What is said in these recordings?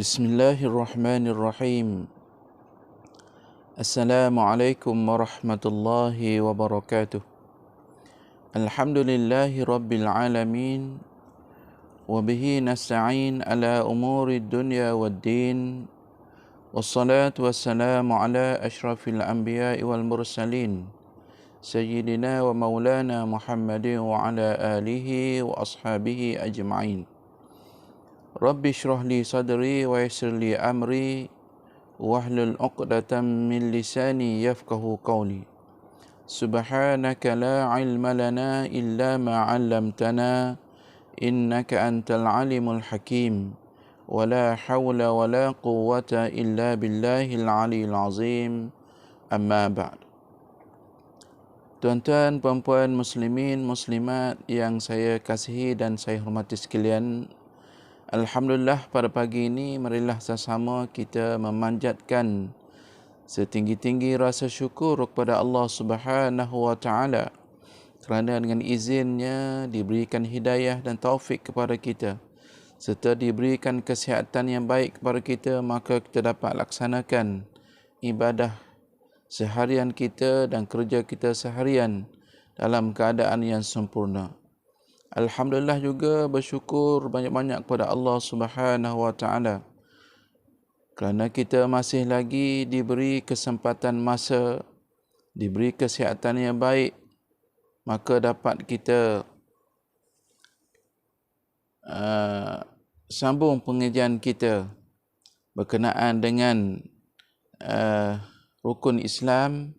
Bismillahirrahmanirrahim. Assalamualaikum warahmatullahi wabarakatuh. Alhamdulillahi rabbil alamin. Wabihi nasta'in ala umuri dunya waddin. Wassalatu wassalamu ala ashrafil anbiya'i wal mursalin. Sayyidina wa maulana Muhammadin wa ala alihi wa ashabihi ajma'in. Rabbi shrah li sadri wa yassir li amri wahlul 'uqdatam min lisani yafqahu qawli. Subhanaka la ilma lana illa ma 'allamtana innaka antal alimul hakim. Wa la hawla wa la quwwata illa billahil aliyil azim. Amma ba'd. Tuan-tuan, puan-puan, muslimin, muslimat yang saya kasihi dan saya hormati sekalian, alhamdulillah pada pagi ini marilah sama-sama kita memanjatkan setinggi-tinggi rasa syukur kepada Allah Subhanahu wa taala kerana dengan izinnya diberikan hidayah dan taufik kepada kita serta diberikan kesihatan yang baik kepada kita, maka kita dapat laksanakan ibadah seharian kita dan kerja kita seharian dalam keadaan yang sempurna. Alhamdulillah juga bersyukur banyak-banyak kepada Allah Subhanahu wa taala kerana kita masih lagi diberi kesempatan masa, diberi kesihatan yang baik, maka dapat kita sambung pengajian kita berkenaan dengan rukun Islam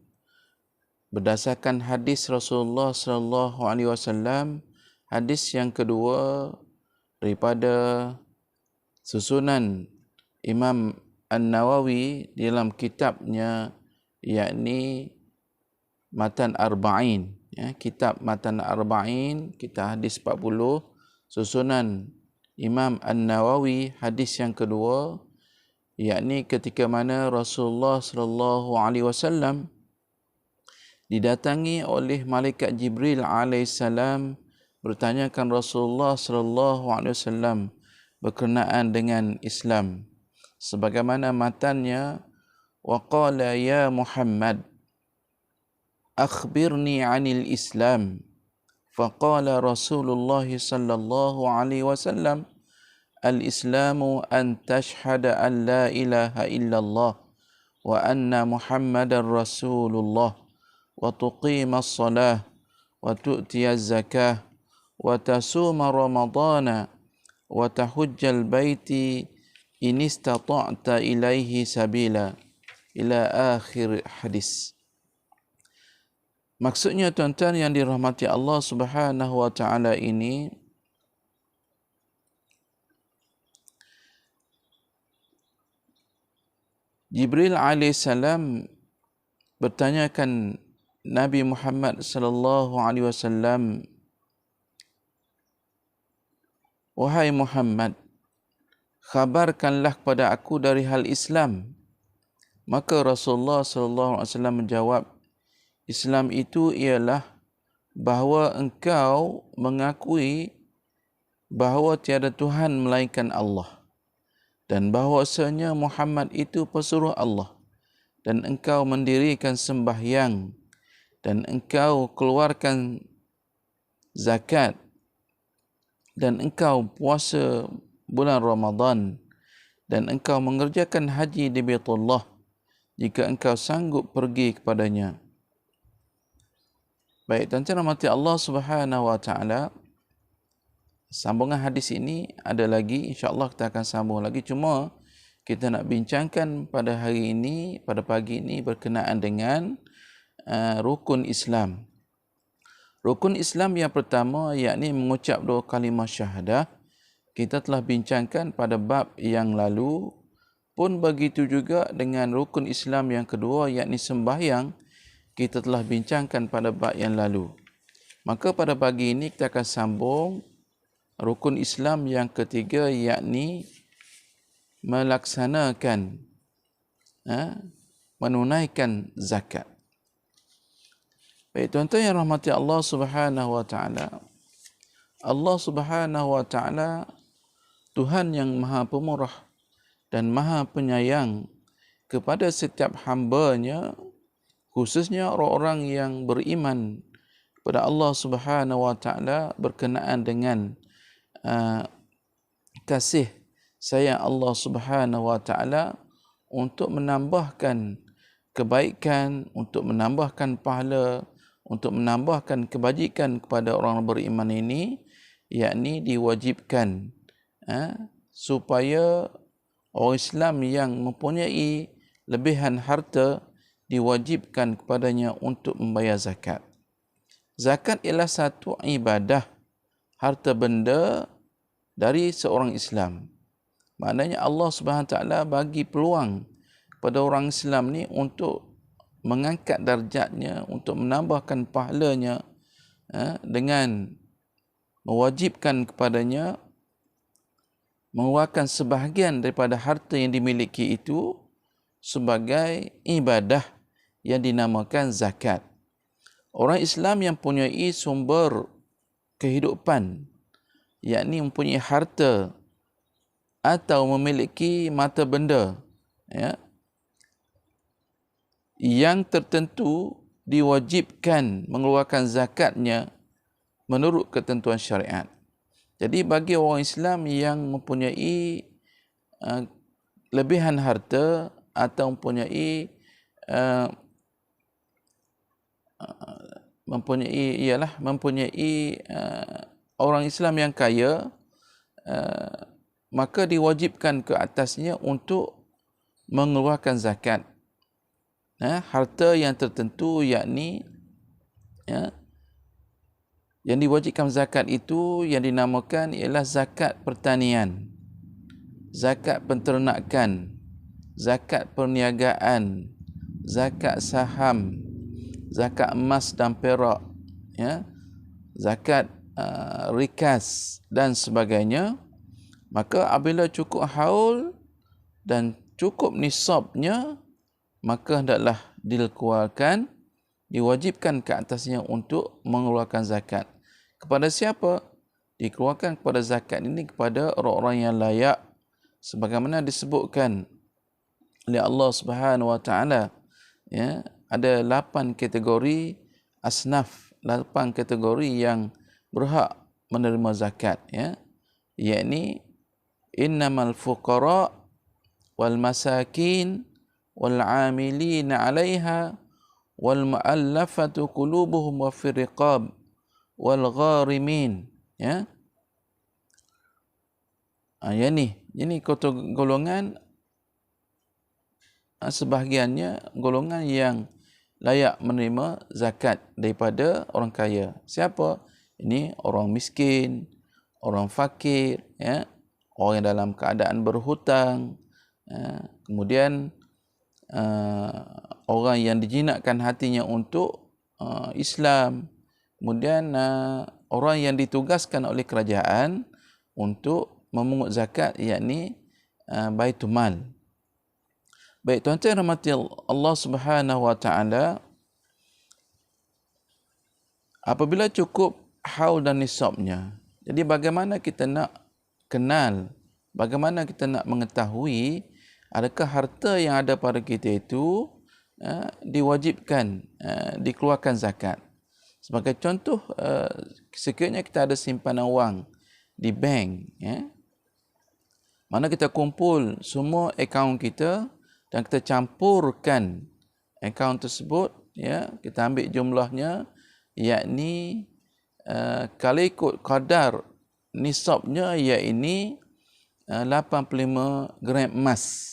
berdasarkan hadis Rasulullah sallallahu alaihi wasallam. Hadis yang kedua daripada susunan Imam An-Nawawi dalam kitabnya, yakni Matan Arba'in, kitab Matan Arba'in, kitab hadis 40, susunan Imam An-Nawawi, hadis yang kedua, yakni ketika mana Rasulullah sallallahu alaihi wasallam didatangi oleh malaikat Jibril alaihissalam bertanyakan Rasulullah sallallahu alaihi wasallam berkenaan dengan Islam. Sebagaimana matannya, wa qala ya Muhammad akhbirni 'anil Islam. Faqala Rasulullah sallallahu alaihi wasallam al-Islamu an tashhada an la ilaha illallah wa anna Muhammadar Rasulullah wa tuqima as-salah wa tu'tiya az-zakah wa tasuma ramadana wa tahujjal baiti in istata'ta ilaihi sabila, ila akhir hadis. Maksudnya, tuan-tuan yang dirahmati Allah Subhanahu wa taala, ini Jibril alaihissalam bertanyakan Nabi Muhammad sallallahu alaihi wasallam, wahai Muhammad, khabarkanlah kepada aku dari hal Islam. Maka Rasulullah sallallahu alaihi wasallam menjawab, Islam itu ialah bahawa engkau mengakui bahawa tiada Tuhan melainkan Allah dan bahawasanya Muhammad itu pesuruh Allah, dan engkau mendirikan sembahyang dan engkau keluarkan zakat dan engkau puasa bulan Ramadan dan engkau mengerjakan haji di Baitullah jika engkau sanggup pergi kepadanya. Baik, tuan-tuan rahmati Allah Subhanahu wa taala, sambungan hadis ini ada lagi, insya-Allah kita akan sambung lagi, cuma kita nak bincangkan pada hari ini, pada pagi ini berkenaan dengan rukun Islam. Rukun Islam yang pertama, yakni mengucap dua kalimah syahadah, kita telah bincangkan pada bab yang lalu. Pun begitu juga dengan rukun Islam yang kedua, yakni sembahyang, kita telah bincangkan pada bab yang lalu. Maka pada pagi ini kita akan sambung rukun Islam yang ketiga, yakni melaksanakan, menunaikan zakat. Baik, tuan-tuan yang rahmati Allah Subhanahu wa taala, Allah Subhanahu wa taala Tuhan yang Maha Pemurah dan Maha Penyayang kepada setiap hamba-Nya, khususnya orang-orang yang beriman kepada Allah Subhanahu wa taala berkenaan dengan kasih sayang Allah Subhanahu wa taala untuk menambahkan kebaikan, untuk menambahkan pahala, untuk menambahkan kebajikan kepada orang beriman ini, yakni diwajibkan supaya orang Islam yang mempunyai lebihan harta diwajibkan kepadanya untuk membayar zakat. Zakat ialah satu ibadah harta benda dari seorang Islam. Maknanya Allah Subhanahu taala bagi peluang kepada orang Islam ni untuk mengangkat darjatnya, untuk menambahkan pahalanya dengan mewajibkan kepadanya mengeluarkan sebahagian daripada harta yang dimiliki itu sebagai ibadah yang dinamakan zakat. Orang Islam yang mempunyai sumber kehidupan, yakni mempunyai harta atau memiliki mata benda yang tertentu, diwajibkan mengeluarkan zakatnya menurut ketentuan syariat. Jadi bagi orang Islam yang mempunyai lebihan harta atau mempunyai orang Islam yang kaya, maka diwajibkan ke atasnya untuk mengeluarkan zakat harta yang tertentu, yakni yang diwajibkan zakat itu yang dinamakan ialah zakat pertanian, zakat penternakan, zakat perniagaan, zakat saham, zakat emas dan perak, zakat rikas dan sebagainya. Maka apabila cukup haul dan cukup nisabnya, maka hendaklah dikeluarkan, diwajibkan ke atasnya untuk mengeluarkan zakat. Kepada siapa? Dikeluarkan kepada zakat ini kepada orang-orang yang layak, sebagaimana disebutkan oleh Allah Subhanahu wa taala. Ada 8 kategori asnaf, 8 kategori yang berhak menerima zakat, yakni innamal fuqara wal masakin wal 'amilina 'alaiha wal mu'allafatu qulubuhum wa fir riqab wal gharimin. Ini golongan sebahagiannya golongan yang layak menerima zakat daripada orang kaya. Siapa? Ini orang miskin, orang fakir, orang yang dalam keadaan berhutang, kemudian orang yang dijinakkan hatinya untuk Islam, kemudian orang yang ditugaskan oleh kerajaan untuk memungut zakat, yakni baitul mal. Baik, tuan-tuan rahmati Allah Subhanahu wa taala, apabila cukup haul dan nisabnya, jadi bagaimana kita nak kenal, bagaimana kita nak mengetahui adakah harta yang ada pada kita itu diwajibkan dikeluarkan zakat. Sebagai contoh, sekiranya kita ada simpanan wang di bank, mana kita kumpul semua akaun kita dan kita campurkan akaun tersebut, kita ambil jumlahnya, yakni kalau ikut kadar nisabnya, yakni 85 gram emas.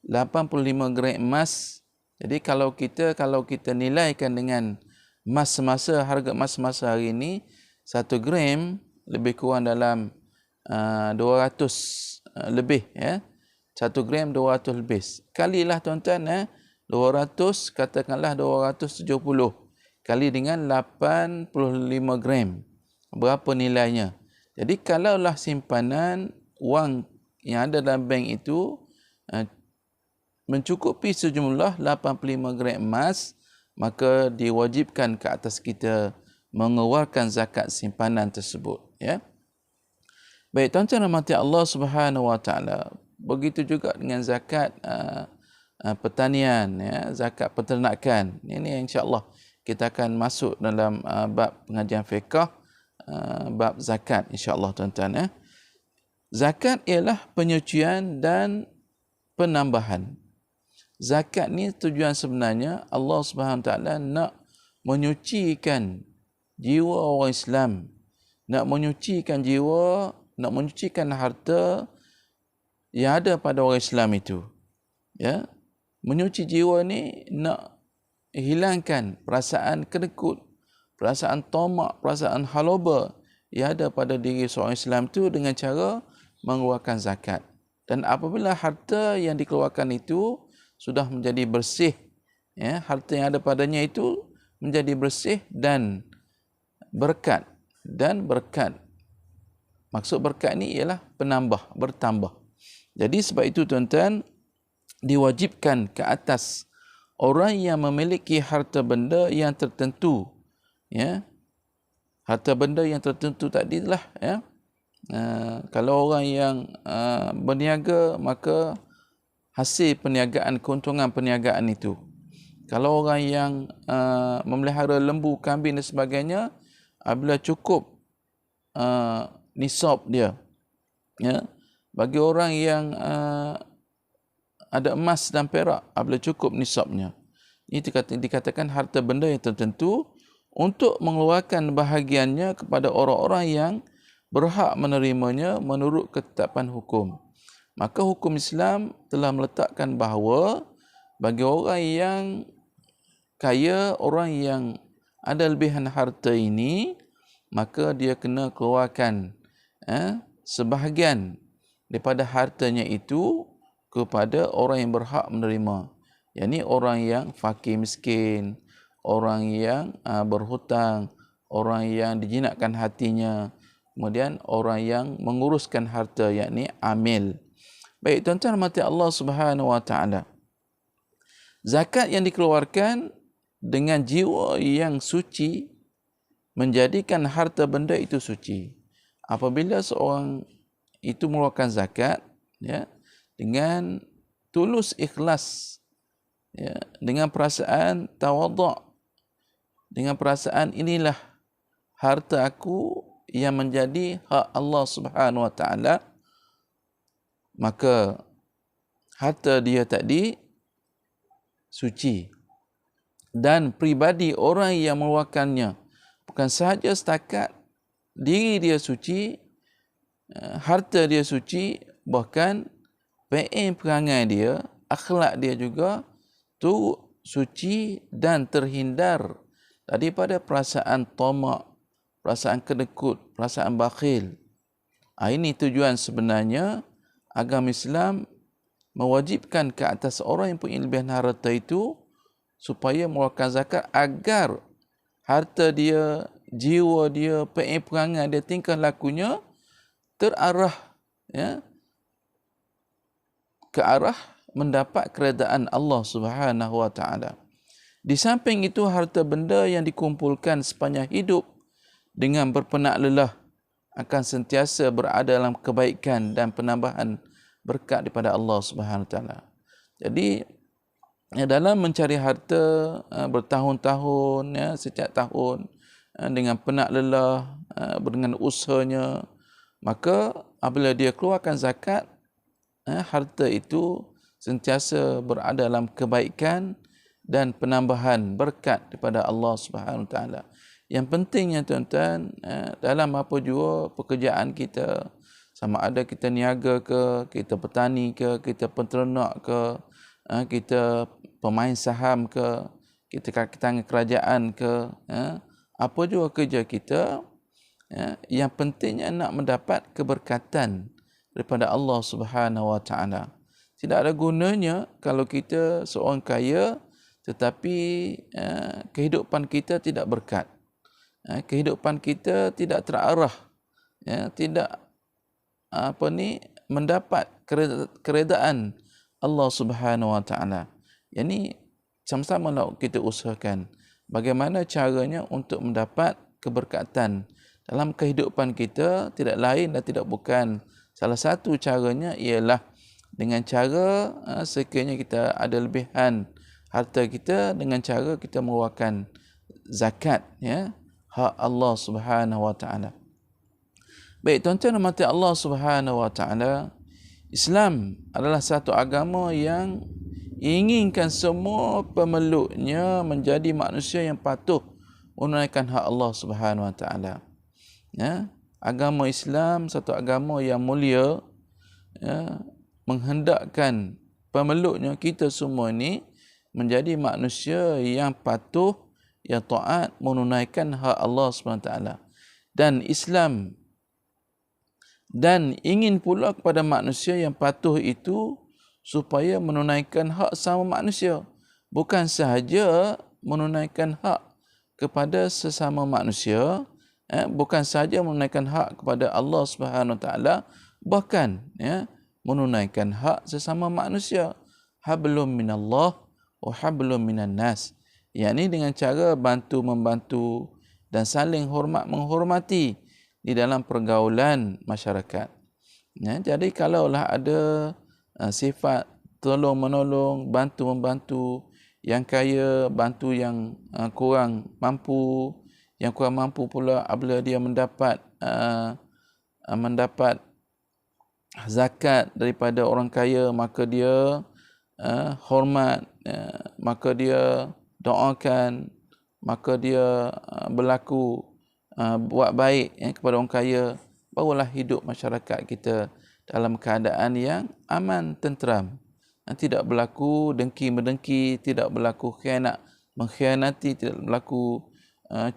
85 gram emas. Jadi kalau kita nilaikan dengan emas semasa, harga emas semasa hari ini, 1 gram lebih kurang dalam 200 lebih, 1 gram 200 lebih. Kalilah tuan-tuan, 200, katakanlah 270 kali dengan 85 gram. Berapa nilainya? Jadi kalaulah simpanan wang yang ada dalam bank itu mencukupi sejumlah 85 gram emas, maka diwajibkan ke atas kita mengeluarkan zakat simpanan tersebut. Baik, tuan-tuan rahmati Allah Subhanahu wa taala, Begitu juga dengan zakat pertanian, ya, zakat peternakan. Ini insya-Allah kita akan masuk dalam bab pengajian fiqh, bab zakat insya-Allah tuan-tuan, ya. Zakat ialah penyucian dan penambahan. Zakat ni tujuan sebenarnya Allah Subhanahu taala nak menyucikan jiwa orang Islam, nak menyucikan jiwa, nak menyucikan harta yang ada pada orang Islam itu. Ya. Menyuci jiwa ni nak hilangkan perasaan kedekut, perasaan tamak, perasaan haloba yang ada pada diri seorang Islam itu dengan cara mengeluarkan zakat. Dan apabila harta yang dikeluarkan itu sudah menjadi bersih, ya, harta yang ada padanya itu menjadi bersih dan berkat. Maksud berkat ni ialah penambah, bertambah. Jadi sebab itu tuan-tuan, diwajibkan ke atas orang yang memiliki harta benda yang tertentu, ya. Harta benda yang tertentu tadi lah, ya. Kalau orang yang berniaga, maka hasil perniagaan, keuntungan perniagaan itu. Kalau orang yang memelihara lembu, kambing dan sebagainya, apabila cukup nisab dia, ya. Bagi orang yang ada emas dan perak, apabila cukup nisabnya, ini dikatakan harta benda yang tertentu untuk mengeluarkan bahagiannya kepada orang-orang yang berhak menerimanya menurut ketetapan hukum. Maka hukum Islam telah meletakkan bahawa bagi orang yang kaya, orang yang ada lebihan harta ini, maka dia kena keluarkan sebahagian daripada hartanya itu kepada orang yang berhak menerima. Yakni orang yang fakir miskin, orang yang berhutang, orang yang dijinakkan hatinya, kemudian orang yang menguruskan harta, yakni amil. Baik tuan-tuan rahmati Allah Subhanahu wa taala. Zakat yang dikeluarkan dengan jiwa yang suci menjadikan harta benda itu suci. Apabila seorang itu mengeluarkan zakat, ya, dengan tulus ikhlas, ya, dengan perasaan tawadhu', dengan perasaan inilah harta aku yang menjadi hak Allah Subhanahu wa taala, maka harta dia tadi suci. Dan pribadi orang yang mengeluarkannya bukan sahaja setakat diri dia suci, harta dia suci, bahkan perangai dia, akhlak dia juga tu suci dan terhindar daripada perasaan tamak, perasaan kedekut, perasaan bakhil. Ini tujuan sebenarnya agama Islam mewajibkan ke atas orang yang punya lebihan harta itu supaya mengeluarkan zakat agar harta dia, jiwa dia, perangai dia, tingkah lakunya terarah, ya, ke arah mendapat keredaan Allah Subhanahu wa taala. Di samping itu, harta benda yang dikumpulkan sepanjang hidup dengan berpenak lelah akan sentiasa berada dalam kebaikan dan penambahan berkat daripada Allah Subhanahu wa taala. Jadi dalam mencari harta bertahun-tahun, ya, setiap tahun dengan penat lelah, dengan usahanya, maka apabila dia keluarkan zakat, harta itu sentiasa berada dalam kebaikan dan penambahan berkat daripada Allah Subhanahu wa taala. Yang pentingnya tuan-tuan, dalam apa jua pekerjaan kita, sama ada kita niaga ke, kita petani ke, kita peternak ke, kita pemain saham ke, kita kaki tangan kerajaan ke, apa jua kerja kita, yang pentingnya nak mendapat keberkatan daripada Allah Subhanahu wa taala. Tidak ada gunanya kalau kita seorang kaya tetapi kehidupan kita tidak berkat. Kehidupan kita tidak terarah, tidak mendapat keredaan Allah Subhanahu wa taala. Yang sama-sama nak kita usahakan bagaimana caranya untuk mendapat keberkatan dalam kehidupan kita. Tidak lain dan tidak bukan, salah satu caranya ialah dengan cara sekiranya kita ada lebihan harta kita, dengan cara kita mengeluarkan zakat, ya, hak Allah Subhanahu wa taala. Baik tuan-tuan dan mati Allah Subhanahu wa taala, Islam adalah satu agama yang inginkan semua pemeluknya menjadi manusia yang patuh menunaikan hak Allah Subhanahu wa taala. Ya, agama Islam satu agama yang mulia, ya, menghendakkan pemeluknya kita semua ini menjadi manusia yang patuh, yang taat menunaikan hak Allah SWT. Dan Islam dan ingin pula kepada manusia yang patuh itu supaya menunaikan hak sama manusia, bukan sahaja menunaikan hak kepada sesama manusia, bukan sahaja menunaikan hak kepada Allah Subhanahu Wa Taala, bahkan, ya, menunaikan hak sesama manusia. Hablum minallah wa hablum minan nas. Yakni dengan cara bantu-membantu dan saling hormat-menghormati di dalam pergaulan masyarakat. Ya, jadi kalaulah ada sifat tolong-menolong, bantu-membantu, yang kaya bantu yang kurang mampu, yang kurang mampu pula apabila dia mendapat zakat daripada orang kaya, maka dia hormat, maka dia doakan, maka dia berlaku buat baik, kepada orang kaya, barulah hidup masyarakat kita dalam keadaan yang aman, tenteram. Tidak berlaku dengki-mendengki, tidak berlaku khianat mengkhianati, tidak berlaku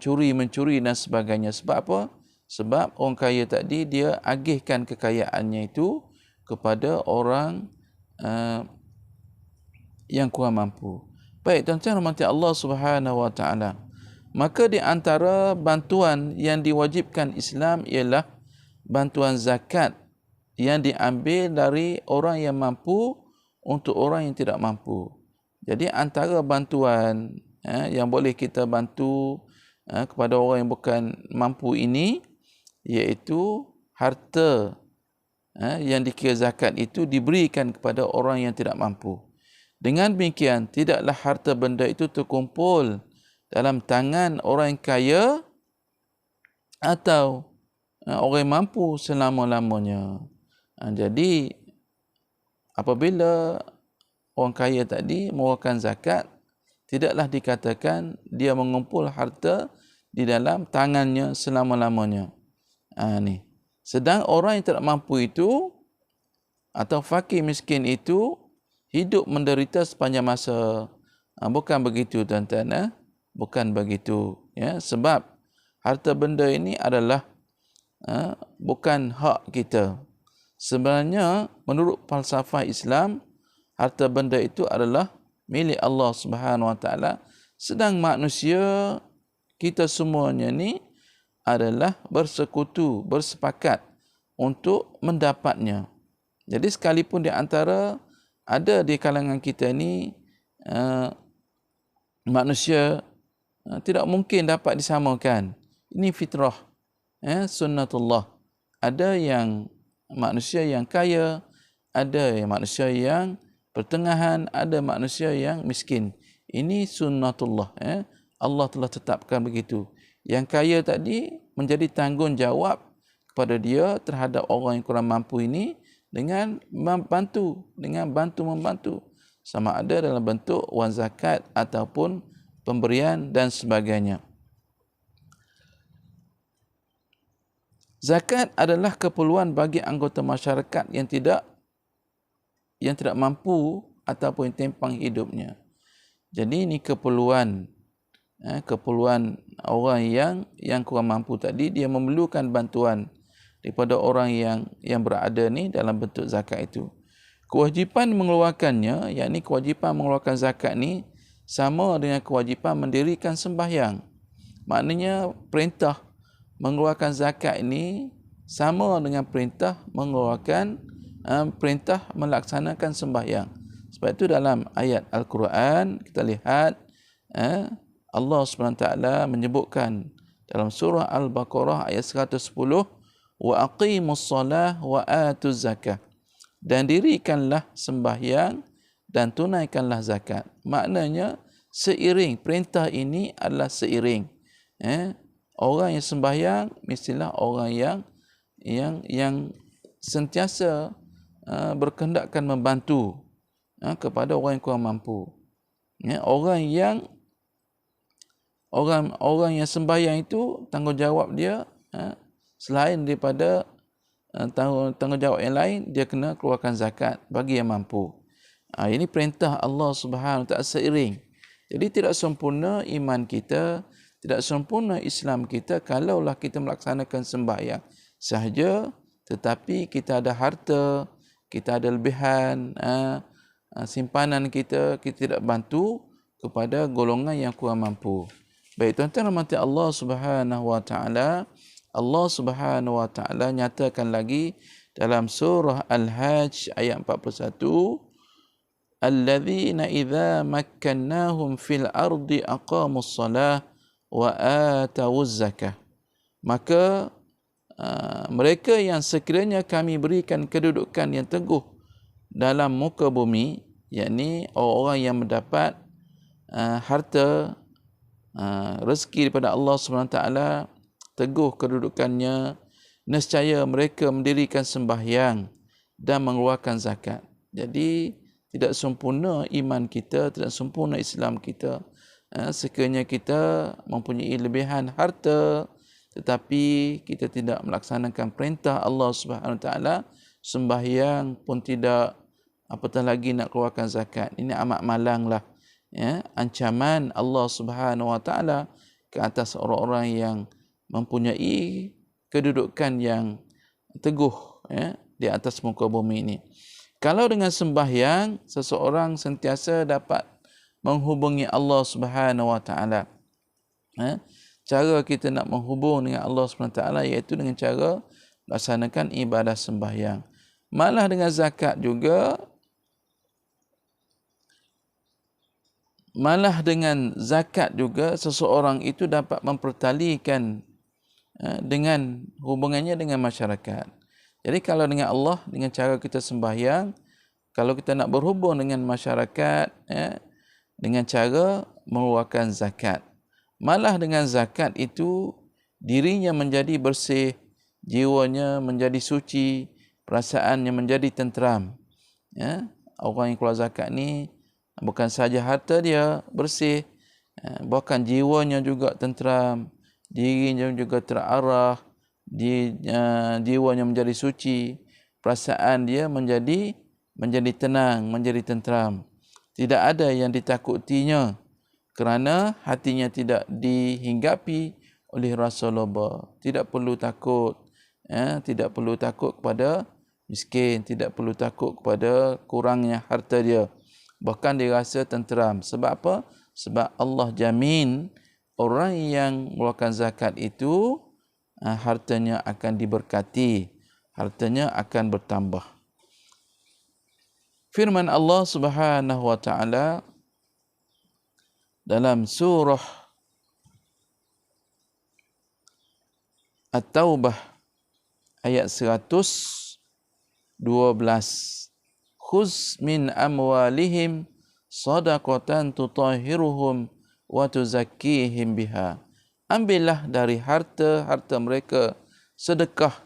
curi-mencuri dan sebagainya. Sebab apa? Sebab orang kaya tadi dia agihkan kekayaannya itu kepada orang yang kurang mampu. Baik tuan-tuan rahmati Allah Subhanahu wa taala. Maka di antara bantuan yang diwajibkan Islam ialah bantuan zakat yang diambil dari orang yang mampu untuk orang yang tidak mampu. Jadi antara bantuan yang boleh kita bantu kepada orang yang bukan mampu ini, iaitu harta yang dikira zakat itu diberikan kepada orang yang tidak mampu. Dengan demikian, tidaklah harta benda itu terkumpul dalam tangan orang yang kaya atau orang yang mampu selama-lamanya. Jadi, apabila orang kaya tadi mengeluarkan zakat, tidaklah dikatakan dia mengumpul harta di dalam tangannya selama-lamanya. Ni. Sedang orang yang tidak mampu itu atau fakir miskin itu hidup menderita sepanjang masa. Bukan begitu tuan-tuan, bukan begitu, ya, sebab harta benda ini adalah bukan hak kita. Sebenarnya menurut falsafah Islam, harta benda itu adalah milik Allah Subhanahu Wa Taala. Sedang manusia kita semuanya ni adalah bersekutu, bersepakat untuk mendapatnya. Jadi sekalipun di antara ada di kalangan kita ni manusia tidak mungkin dapat disamakan. Ini fitrah, sunnatullah. Ada yang manusia yang kaya, ada yang manusia yang pertengahan, ada manusia yang miskin. Ini sunnatullah. Allah telah tetapkan begitu. Yang kaya tadi menjadi tanggungjawab kepada dia terhadap orang yang kurang mampu ini dengan bantu-membantu. Sama ada dalam bentuk wang zakat ataupun pemberian dan sebagainya. Zakat adalah keperluan bagi anggota masyarakat yang tidak mampu ataupun tempang hidupnya. Jadi ini keperluan orang yang kurang mampu tadi, dia memerlukan bantuan daripada orang yang berada ni dalam bentuk zakat itu. Kewajipan mengeluarkannya, yakni kewajipan mengeluarkan zakat ni sama dengan kewajipan mendirikan sembahyang. Maknanya perintah mengeluarkan zakat ini sama dengan perintah melaksanakan sembahyang. Sebab itu dalam ayat Al-Quran kita lihat Allah SWT menyebutkan dalam surah Al-Baqarah ayat 110, wa aqimus salah wa atuz zakah. dan dirikanlah sembahyang dan tunaikanlah zakat. Maknanya seiring, perintah ini adalah seiring. Orang yang sembahyang mestilah orang yang sentiasa berkehendakkan membantu kepada orang yang kurang mampu. Orang yang sembahyang itu tanggungjawab dia selain daripada tanggungjawab yang lain, dia kena keluarkan zakat bagi yang mampu. Ini perintah Allah Subhanahu Wa Taala seiring. Jadi tidak sempurna iman kita, tidak sempurna Islam kita kalaulah kita melaksanakan sembahyang sahaja, tetapi kita ada harta, kita ada lebihan, simpanan kita tidak bantu kepada golongan yang kurang mampu. Baik tuan-tuan rahmati Allah Subhanahu Wa Taala, Allah Subhanahu Wa Taala nyatakan lagi dalam surah Al-Hajj ayat 41, alladzina idza makkannahum fil ardi aqamus salah wa atawuz zakah. Maka mereka yang sekiranya kami berikan kedudukan yang teguh dalam muka bumi, yakni orang-orang yang mendapat harta, rezeki daripada Allah SWT, teguh kedudukannya, nescaya mereka mendirikan sembahyang dan mengeluarkan zakat. Jadi tidak sempurna iman kita, tidak sempurna Islam kita. Sekiranya kita mempunyai lebihan harta, tetapi kita tidak melaksanakan perintah Allah Subhanahu Wa Taala, sembahyang pun tidak, apatah lagi nak keluarkan zakat. Ini amat malanglah. Ancaman Allah Subhanahu Wa Taala ke atas orang-orang yang mempunyai kedudukan yang teguh di atas muka bumi ini. Kalau dengan sembahyang seseorang sentiasa dapat menghubungi Allah Subhanahu Wa Taala. Cara kita nak menghubung dengan Allah Subhanahu Wa Taala iaitu dengan cara melaksanakan ibadah sembahyang. Malah dengan zakat juga, seseorang itu dapat mempertalikan dengan hubungannya dengan masyarakat. Jadi kalau dengan Allah, dengan cara kita sembahyang, kalau kita nak berhubung dengan masyarakat dengan cara mengeluarkan zakat. Malah dengan zakat itu dirinya menjadi bersih, jiwanya menjadi suci, perasaannya menjadi tenteram. Orang yang keluar zakat ni bukan saja harta dia bersih, bahkan jiwanya juga tenteram, dirinya juga terarah, jiwanya menjadi suci, perasaan dia menjadi tenang, menjadi tenteram. Tidak ada yang ditakutinya kerana hatinya tidak dihinggapi oleh rasa loba. Tidak perlu takut, tidak perlu takut kepada miskin, tidak perlu takut kepada kurangnya harta dia. Bahkan dia rasa tenteram. Sebab apa? Sebab Allah jamin orang yang mengeluarkan zakat itu hartanya akan diberkati, hartanya akan bertambah. Firman Allah Subhanahu Wa Taala dalam surah At-Taubah ayat 112, khuz min amwalihim sadaqatan tutahhiruhum wa tuzakkihim biha. Ambillah dari harta mereka sedekah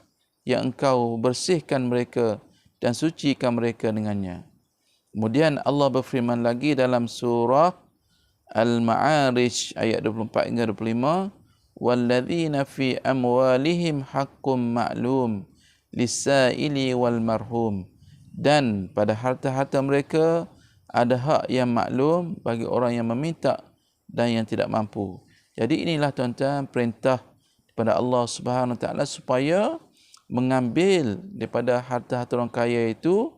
yang engkau bersihkan mereka dan sucikan mereka dengannya. Kemudian Allah berfirman lagi dalam surah Al-Ma'arij ayat 24 hingga 25, walladzina fi amwalihim haqqum ma'lum lis-sa'ili wal marhum. Dan pada harta-harta mereka ada hak yang maklum bagi orang yang meminta dan yang tidak mampu. Jadi inilah tuan-tuan perintah kepada Allah Subhanahu Wa Taala supaya mengambil daripada harta-harta orang kaya itu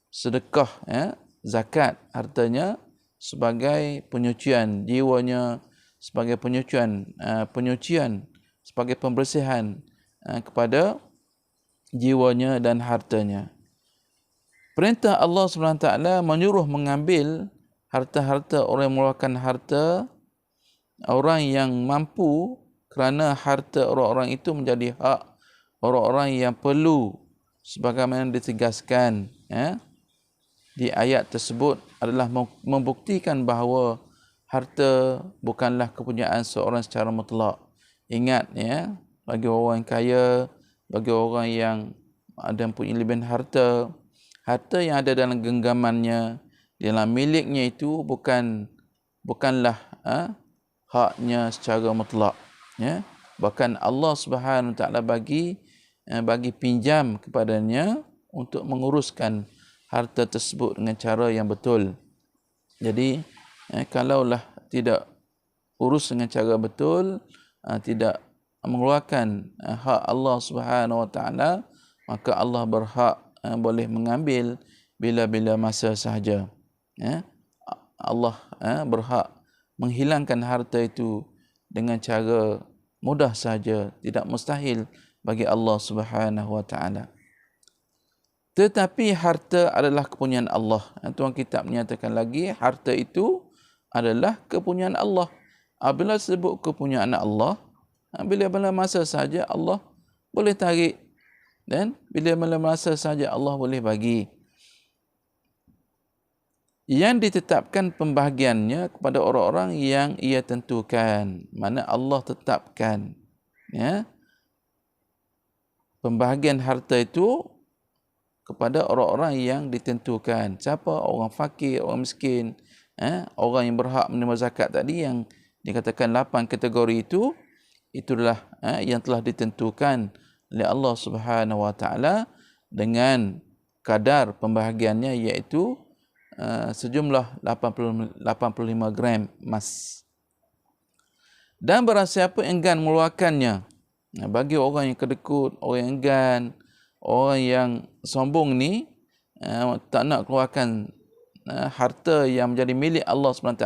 sedekah, zakat hartanya sebagai penyucian jiwanya, sebagai penyucian, sebagai pembersihan kepada jiwanya dan hartanya. Perintah Allah Subhanahu Wa Taala menyuruh mengambil harta-harta orang yang mengeluarkan harta orang yang mampu, kerana harta orang-orang itu menjadi hak orang-orang yang perlu sebagaimana ditegaskan di ayat tersebut adalah membuktikan bahawa harta bukanlah kepunyaan seorang secara mutlak. Ingat bagi orang yang kaya, bagi orang yang ada punya lebihan harta, harta yang ada dalam genggamannya, dalam miliknya itu bukanlah haknya secara mutlak. Bahkan Allah Subhanahu Wa Taala bagi pinjam kepadanya untuk menguruskan harta tersebut dengan cara yang betul. Jadi kalaulah tidak urus dengan cara betul, tidak mengeluarkan hak Allah Subhanahu Wa Taala, maka Allah berhak boleh mengambil bila-bila masa sahaja. Allah berhak menghilangkan harta itu dengan cara mudah saja, tidak mustahil bagi Allah Subhanahu Wa Taala. Tetapi harta adalah kepunyaan Allah. Tuan kitab menyatakan lagi, harta itu adalah kepunyaan Allah. Apabila sebut kepunyaan Allah, bila-bila masa saja Allah boleh tarik, dan bila-bila masa saja Allah boleh bagi. Yang ditetapkan pembahagiannya kepada orang-orang yang ia tentukan. Mana Allah tetapkan. Pembahagian harta itu kepada orang-orang yang ditentukan. Siapa? Orang fakir, orang miskin, orang yang berhak menerima zakat tadi yang dikatakan 8 kategori itu, itulah yang telah ditentukan oleh Allah Subhanahu Wa Taala dengan kadar pembahagiannya, iaitu sejumlah 85 gram emas. Dan barang siapa enggan mengeluarkannya, bagi orang yang kedekut, orang yang enggan, orang yang sombong ni, tak nak keluarkan harta yang menjadi milik Allah SWT,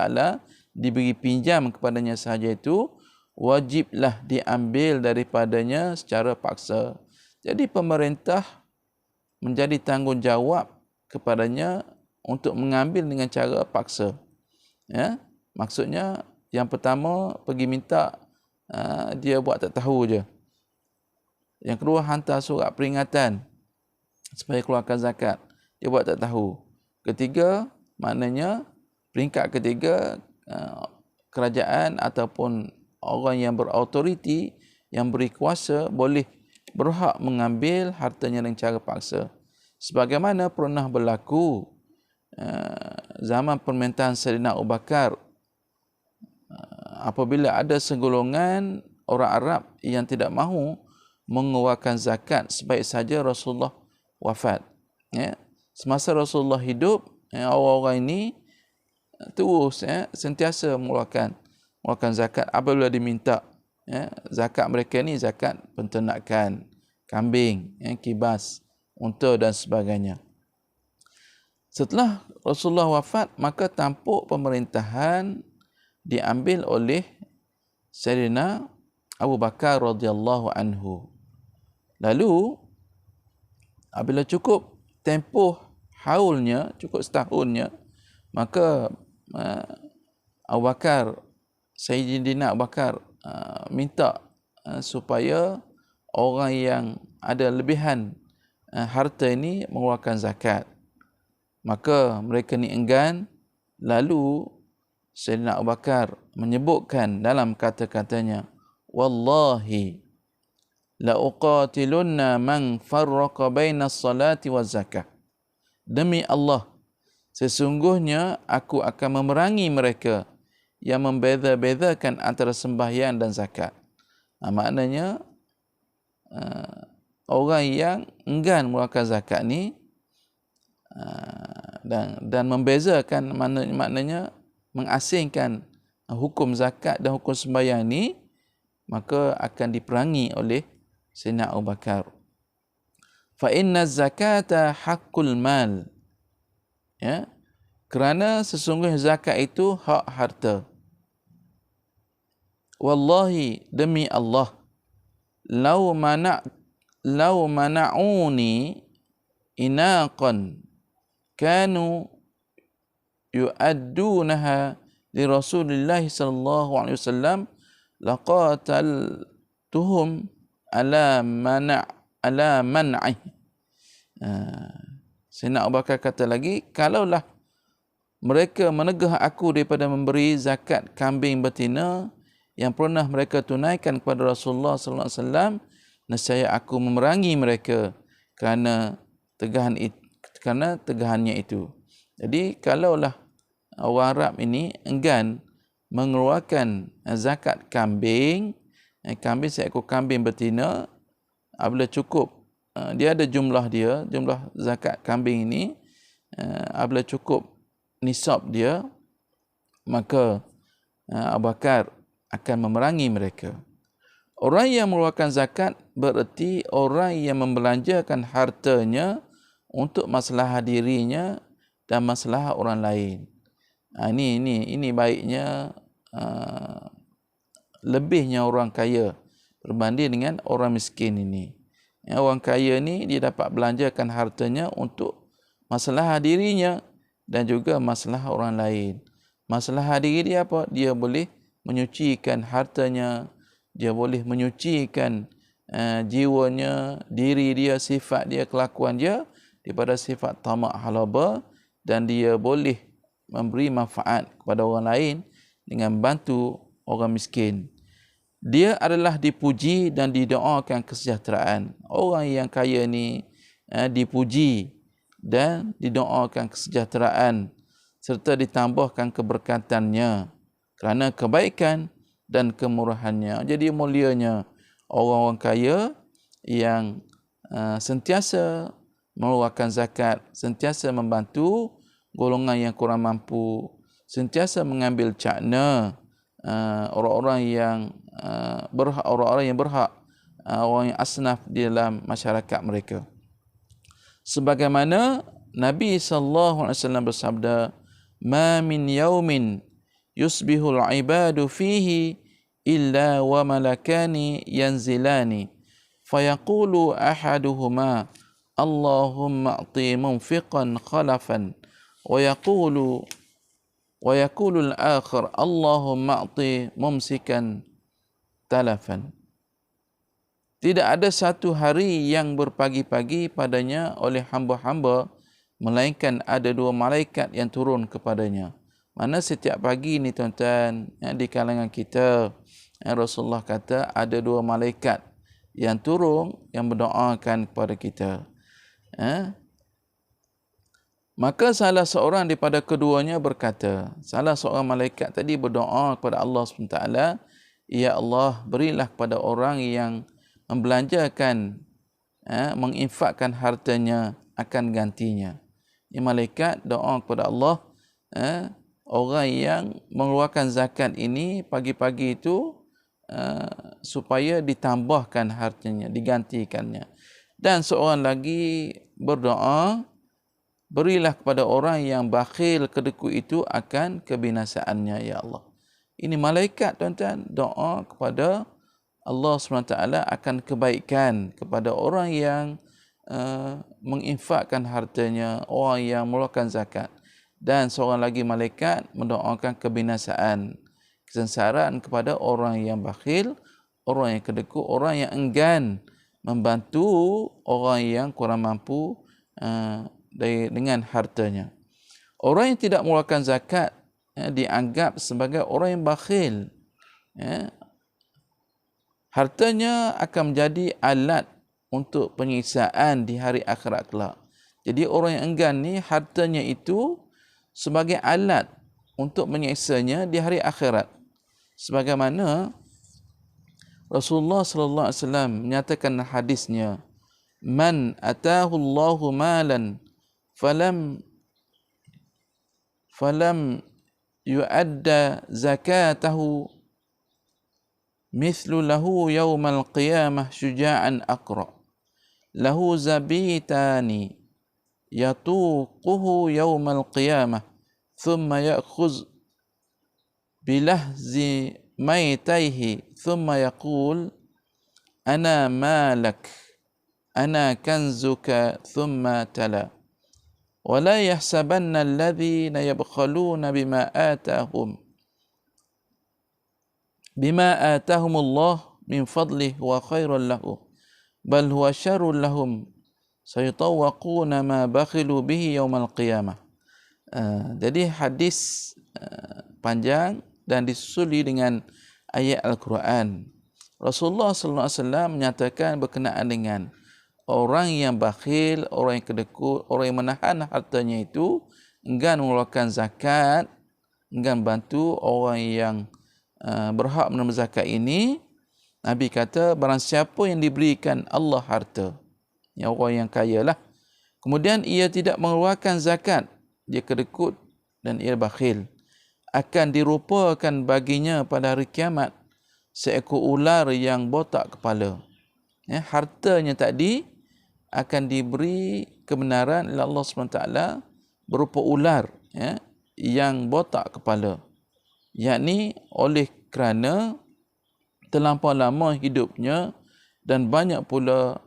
diberi pinjam kepadanya sahaja, itu wajiblah diambil daripadanya secara paksa. Jadi pemerintah menjadi tanggungjawab kepadanya untuk mengambil dengan cara paksa. Maksudnya yang pertama pergi minta, dia buat tak tahu je. Yang kedua hantar surat peringatan supaya keluarkan zakat, dia buat tak tahu. Ketiga, maknanya peringkat ketiga, kerajaan ataupun orang yang berautoriti, yang beri kuasa, boleh berhak mengambil hartanya dengan cara paksa. Sebagaimana pernah berlaku zaman pemerintahan Sayyidina Abu Bakar, apabila ada segolongan orang Arab yang tidak mahu mengeluarkan zakat sebaik saja Rasulullah wafat. Semasa Rasulullah hidup, orang-orang ini terus sentiasa mengeluarkan zakat apabila diminta. Zakat mereka ni zakat penternakan, kambing, kibas, unta dan sebagainya. Setelah Rasulullah wafat, maka tampuk pemerintahan diambil oleh Sayyidina Abu Bakar radhiyallahu anhu. Lalu apabila cukup tempoh haulnya, cukup setahunnya, maka Abu Bakar, Sayyidina Abu Bakar minta supaya orang yang ada lebihan harta ini mengeluarkan zakat. Maka mereka ni enggan. Lalu Sayyidina Abu Bakar menyebutkan dalam kata-katanya, wallahi la uqatilunna man farraqa baina as-salati waz zakah. Demi Allah, sesungguhnya aku akan memerangi mereka yang membeza-bezakan antara sembahyang dan zakat. Maknanya orang yang enggan mengeluarkan zakat ni dan membezakan, maknanya mengasingkan hukum zakat dan hukum sembahyang ni, maka akan diperangi oleh Sayyidina Abu Bakar. Fa inna zakata haqqul mal. Kerana sesungguhnya zakat itu hak harta. Wallahi, demi Allah, lau mana'uni inaqan kanu yu'addunaha li Rasulillah sallallahu alaihi wasallam laqataltuhum ala man'i. Sayyidina Abu Bakar kata lagi, kalaulah mereka menegah aku daripada memberi zakat kambing betina yang pernah mereka tunaikan kepada Rasulullah sallallahu alaihi wasallam, nescaya aku memerangi mereka kerana tegahannya itu. Jadi kalaulah orang Arab ini enggan mengeluarkan zakat kambing, seekor kambing betina, apabila cukup, dia ada jumlah zakat kambing ini, apabila cukup nisab dia, maka Abu Bakar akan memerangi mereka. Orang yang mengeluarkan zakat bererti orang yang membelanjakan hartanya untuk masalah dirinya dan masalah orang lain. Ini baiknya lebihnya orang kaya berbanding dengan orang miskin ini. Orang kaya ni dia dapat belanjakan hartanya untuk masalah dirinya dan juga masalah orang lain. Masalah diri dia apa? Dia boleh menyucikan hartanya, dia boleh menyucikan jiwanya, diri dia, sifat dia, kelakuan dia daripada sifat tamak halaba, dan dia boleh memberi manfaat kepada orang lain dengan bantu orang miskin. Dia adalah dipuji dan didoakan kesejahteraan. Orang yang kaya ni dipuji dan didoakan kesejahteraan serta ditambahkan keberkatannya kerana kebaikan dan kemurahannya. Jadi mulianya orang-orang kaya yang sentiasa mengeluarkan zakat, sentiasa membantu golongan yang kurang mampu, sentiasa mengambil cakna orang-orang yang berhak, orang yang asnaf di dalam masyarakat mereka. Sebagaimana Nabi sallallahu alaihi wasallam bersabda, "Ma min yaumin yusbihul ibadu fihi illa wa malakani yanzilani fayaqulu ahaduhuma Allahumma a'ti munfiqan khalafan wa yaqulu al-akhar Allahumma a'ti mumsikan talafan." Tidak ada satu hari yang berpagi-pagi padanya oleh hamba-hamba melainkan ada dua malaikat yang turun kepadanya. Mana setiap pagi ni tuan-tuan, di kalangan kita, Rasulullah kata ada dua malaikat yang turun yang berdoakan kepada kita. Maka salah seorang daripada keduanya berkata, salah seorang malaikat tadi berdoa kepada Allah SWT, "Ya Allah, berilah kepada orang yang membelanjakan, menginfakkan hartanya akan gantinya." Ini malaikat doa kepada Allah, orang yang mengeluarkan zakat ini pagi-pagi itu supaya ditambahkan hartanya, digantikannya. Dan seorang lagi berdoa, "Berilah kepada orang yang bakhil kedeku itu akan kebinasaannya, ya Allah." Ini malaikat tuan-tuan doa kepada Allah SWT akan kebaikan kepada orang yang menginfakkan hartanya, orang yang mengeluarkan zakat. Dan seorang lagi malaikat mendoakan kebinasaan, kesengsaraan kepada orang yang bakhil, orang yang kedeku, orang yang enggan membantu orang yang kurang mampu dengan hartanya. Orang yang tidak mengeluarkan zakat dianggap sebagai orang yang bakhil. Hartanya akan menjadi alat untuk penyiksaan di hari akhirat kelak. Jadi orang yang enggan ni hartanya itu sebagai alat untuk menyiksanya di hari akhirat. Sebagaimana Rasulullah sallallahu alaihi wasallam menyatakan hadisnya, "Man atahu Allahu malan falam yu'adda zakatahu مثل له يوم القيامة شجاعا أقرأ له زبيتان يطوقه يوم القيامة ثم يأخذ بلهز ميتيه ثم يقول أنا مالك أنا كنزك ثم تلا ولا يحسبن الذين يبخلون بما آتاهم الله من فضله وخير له بل هو شر لهم sayutawwaquna ma bakhilu bihi yaumal qiyamah. Jadi hadis panjang dan disusuli dengan ayat Al-Quran. Rasulullah sallallahu alaihi wasallam menyatakan berkenaan dengan orang yang bakhil, orang yang kedekut, orang yang menahan hartanya itu, enggan mengeluarkan zakat, enggan bantu orang yang berhak menerima zakat ini. Nabi kata barang siapa yang diberikan Allah harta, yang orang yang kaya lah, kemudian ia tidak mengeluarkan zakat, dia kedekut dan ia bakhil, akan dirupakan baginya pada hari kiamat seekor ular yang botak kepala. Hartanya tadi akan diberi kebenaran oleh Allah SWT berupa ular yang botak kepala, yakni oleh kerana terlampau lama hidupnya dan banyak pula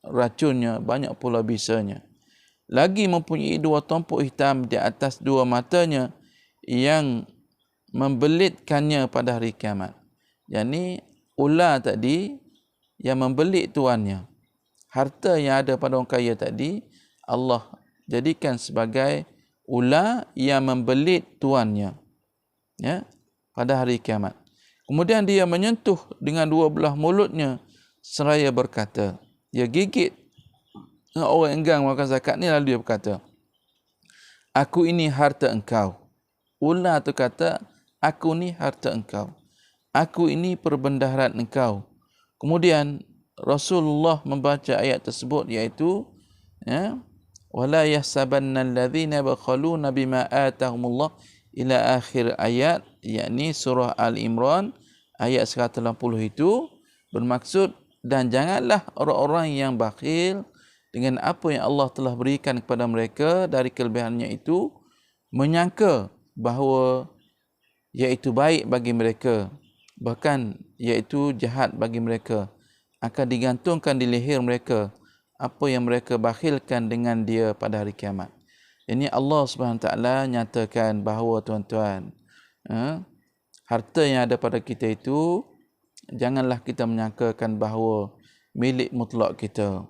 racunnya, banyak pula bisanya. Lagi mempunyai 2 tumpuk hitam di atas 2 matanya yang membelitkannya pada hari kiamat. Yakni ular tadi yang membelit tuannya. Harta yang ada pada orang kaya tadi, Allah jadikan sebagai ular yang membelit tuannya pada hari kiamat. Kemudian dia menyentuh dengan 2 belah mulutnya seraya berkata, dia gigit orang enggan makan zakat ni, lalu dia berkata, aku ini harta engkau. Ular tu kata, aku ni harta engkau, aku ini perbendaharaan engkau. Kemudian Rasulullah membaca ayat tersebut, iaitu wala yahsabanna alladhina bakhaluna bima atahumullah ila akhir ayat, yakni surah Al-Imran ayat 180 itu bermaksud, dan janganlah orang-orang yang bakhil dengan apa yang Allah telah berikan kepada mereka dari kelebihannya itu menyangka bahawa iaitu baik bagi mereka, bahkan iaitu jahat bagi mereka, akan digantungkan di leher mereka apa yang mereka bakhilkan dengan dia pada hari kiamat. Ini Allah SWT nyatakan bahawa tuan-tuan, harta yang ada pada kita itu janganlah kita menyangkakan bahawa milik mutlak kita.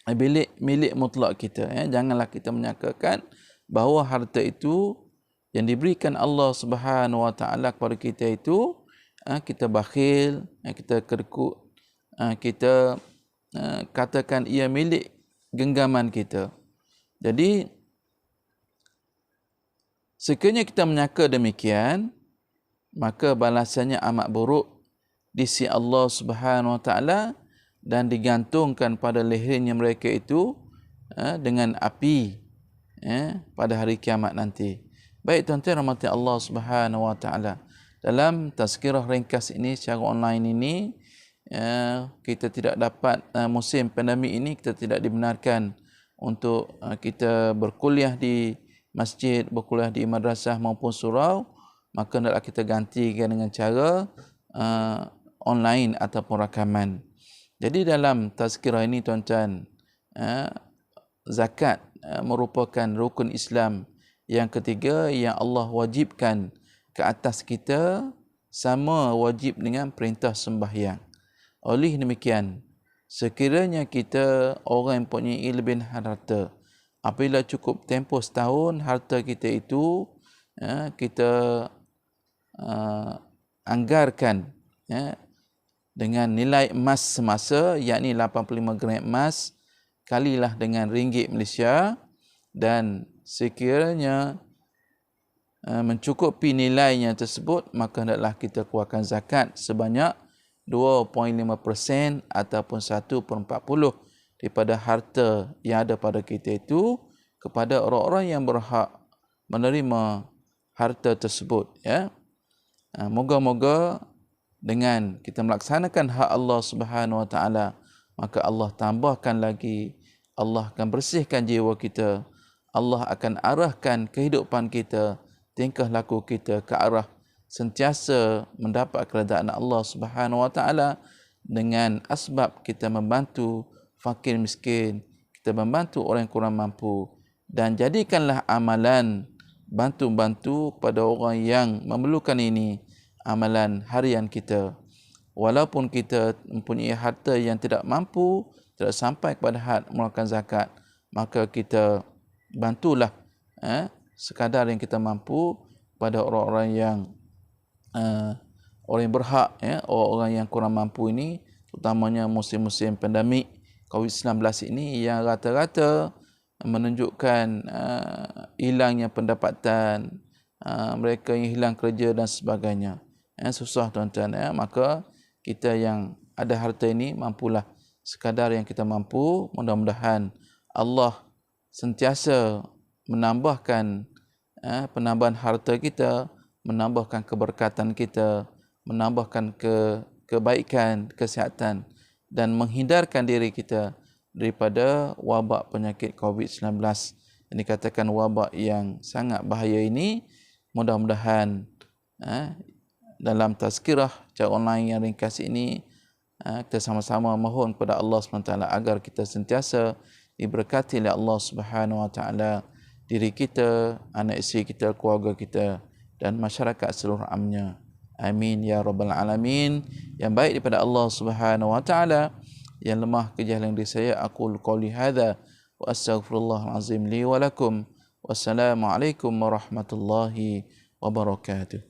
Milik mutlak kita. Janganlah kita menyangkakan bahawa harta itu yang diberikan Allah Subhanahu Wa Taala kepada kita itu, kita bakhil, kita kedekut, kita katakan ia milik genggaman kita. Jadi sekiranya kita menyangka demikian, maka balasannya amat buruk di sisi Allah Subhanahu Wa Taala dan digantungkan pada lehernya mereka itu dengan api pada hari kiamat nanti. Baik tuan-tuan rahmati Allah Subhanahu Wa Taala, dalam tazkirah ringkas ini secara online ini, kita tidak dapat, musim pandemik ini kita tidak dibenarkan untuk kita berkuliah di masjid, berkuliah di madrasah maupun surau, maka hendaklah kita gantikan dengan cara online ataupun rakaman. Jadi dalam tazkirah ini tuan-tuan, zakat merupakan rukun Islam yang ketiga yang Allah wajibkan ke atas kita, sama wajib dengan perintah sembahyang. Oleh demikian, sekiranya kita orang yang mempunyai lebihan harta, apabila cukup tempoh setahun harta kita itu kita anggarkan dengan nilai emas semasa, yakni 85 gram emas, kalilah dengan ringgit Malaysia, dan sekiranya mencukupi nilainya tersebut, maka hendaklah kita keluarkan zakat sebanyak 2.5% ataupun 1/40 daripada harta yang ada pada kita itu kepada orang-orang yang berhak menerima harta tersebut. Moga-moga dengan kita melaksanakan hak Allah Subhanahu Wa Taala, maka Allah tambahkan lagi, Allah akan bersihkan jiwa kita, Allah akan arahkan kehidupan kita, tingkah laku kita ke arah sentiasa mendapat keredaan Allah Subhanahu Wa Taala dengan asbab kita membantu fakir miskin, kita membantu orang yang kurang mampu, dan jadikanlah amalan bantu-bantu kepada orang yang memerlukan ini amalan harian kita. Walaupun kita mempunyai harta yang tidak mampu, tidak sampai kepada had mengeluarkan zakat, maka kita bantulah sekadar yang kita mampu pada orang-orang yang orang yang berhak, orang yang kurang mampu ini, terutamanya musim-musim pandemik COVID-19 ini yang rata-rata menunjukkan hilangnya pendapatan, mereka yang hilang kerja dan sebagainya. Susah tuan-tuan. Maka kita yang ada harta ini mampulah sekadar yang kita mampu. Mudah-mudahan Allah sentiasa menambahkan penambahan harta kita, menambahkan keberkatan kita, menambahkan kebaikan, kesihatan, dan menghindarkan diri kita daripada wabak penyakit COVID-19. Yang dikatakan wabak yang sangat bahaya ini. Mudah-mudahan dalam tazkirah cara online yang ringkas ini, kita sama-sama mohon kepada Allah SWT agar kita sentiasa diberkati oleh Allah Subhanahu Wa Taala, diri kita, anak isteri kita, keluarga kita, dan masyarakat seluruh amnya. Amin ya rabbal alamin. Yang baik daripada Allah Subhanahu Wa Taala, yang lemah kejahilan diri saya, aqul qouli hadza wa astaghfirullahal azim li wa lakum. Wassalamualaikum warahmatullahi wabarakatuh.